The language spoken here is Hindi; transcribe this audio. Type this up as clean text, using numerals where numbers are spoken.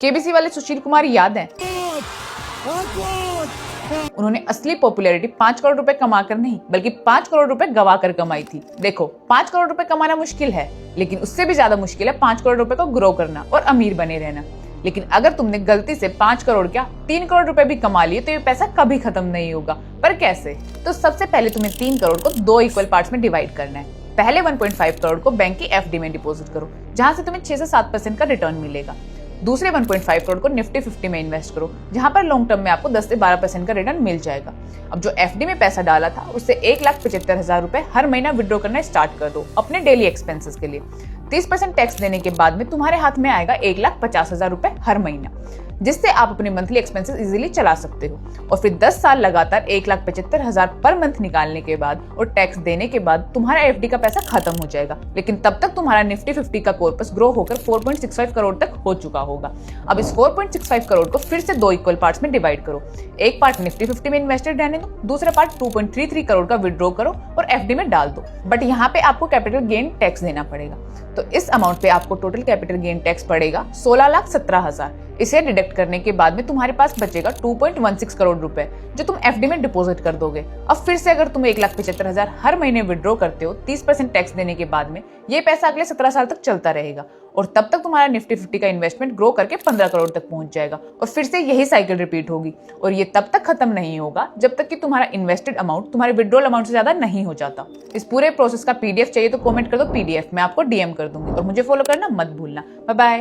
केबीसी वाले सुशील कुमार याद है? उन्होंने असली पॉपुलैरिटी 5 करोड़ रुपए कमाकर नहीं बल्कि 5 करोड़ रुपए गवाकर कमाई थी। देखो, 5 करोड़ रुपए कमाना मुश्किल है, लेकिन उससे भी ज्यादा मुश्किल है 5 करोड़ रुपए को ग्रो करना और अमीर बने रहना। लेकिन अगर तुमने गलती से 5 करोड़ क्या 3 करोड़ रुपए भी कमा लिए तो ये पैसा कभी खत्म नहीं होगा। पर कैसे? तो सबसे पहले तुम्हें 3 करोड़ को 2 इक्वल पार्ट्स में डिवाइड करना है। पहले 1.5 करोड़ को बैंक की एफडी में डिपॉजिट करो, जहां से तुम्हें 6 से 7% का रिटर्न मिलेगा। दूसरे 1.5 करोड़ को निफ्टी 50 में इन्वेस्ट करो, जहां पर लॉन्ग टर्म में आपको 10 से 12% का रिटर्न मिल जाएगा। अब जो एफडी में पैसा डाला था उससे 1,75,000 रुपए हर महीना विड्रॉ करना स्टार्ट कर दो अपने डेली एक्सपेंसेस के लिए। 30% टैक्स देने के बाद में तुम्हारे हाथ में आएगा 1,50,000 रुपए हर महीना, जिससे आप अपने मंथली एक्सपेंसेस इजीली चला सकते हो। और फिर 10 साल लगातार 1,75,000 पर मंथ निकालने के बाद और टैक्स देने के बाद तुम्हारा एफडी का पैसा खत्म हो जाएगा। लेकिन तब तक तुम्हारा निफ्टी 50 का कॉर्पस ग्रो होकर 4.65 करोड़ तक हो चुका होगा। अब इस 4.65 करोड़ को फिर से 2 इक्वल पार्ट्स में डिवाइड करो। एक पार्ट निफ्टी 50 में इन्वेस्टेड रहने दो, दूसरा पार्ट 2.33 करोड़ का विड्रॉ करो और एफडी में डाल दो। बट यहाँ पे आपको कैपिटल गेन टैक्स देना पड़ेगा। तो इस अमाउंट पे आपको टोटल कैपिटल गेन टैक्स पड़ेगा 16,17,000। इसे डिडक्ट करने के बाद में तुम्हारे पास बचेगा 2.16 करोड़ रुपए, जो तुम एफडी में डिपॉजिट कर दोगे। अब फिर से अगर तुम 1,75,000 हर महीने विड्रॉ करते हो 30% टैक्स देने के बाद में, ये पैसा अगले 17 साल तक चलता रहेगा और तब तक तुम्हारा निफ्टी 50 का इन्वेस्टमेंट ग्रो करके 15 करोड़ तक पहुंच जाएगा। और फिर से यही साइकिल रिपीट होगी और ये तब तक खत्म नहीं होगा जब तक कि तुम्हारा इन्वेस्टेड अमाउंट तुम्हारे विड्रॉल अमाउंट से ज्यादा नहीं हो जाता। इस पूरे प्रोसेस का पीडीएफ चाहिए तो कमेंट कर दो, पीडीएफ मैं आपको डीएम कर दूंगी। और मुझे फॉलो करना मत भूलना। Bye bye.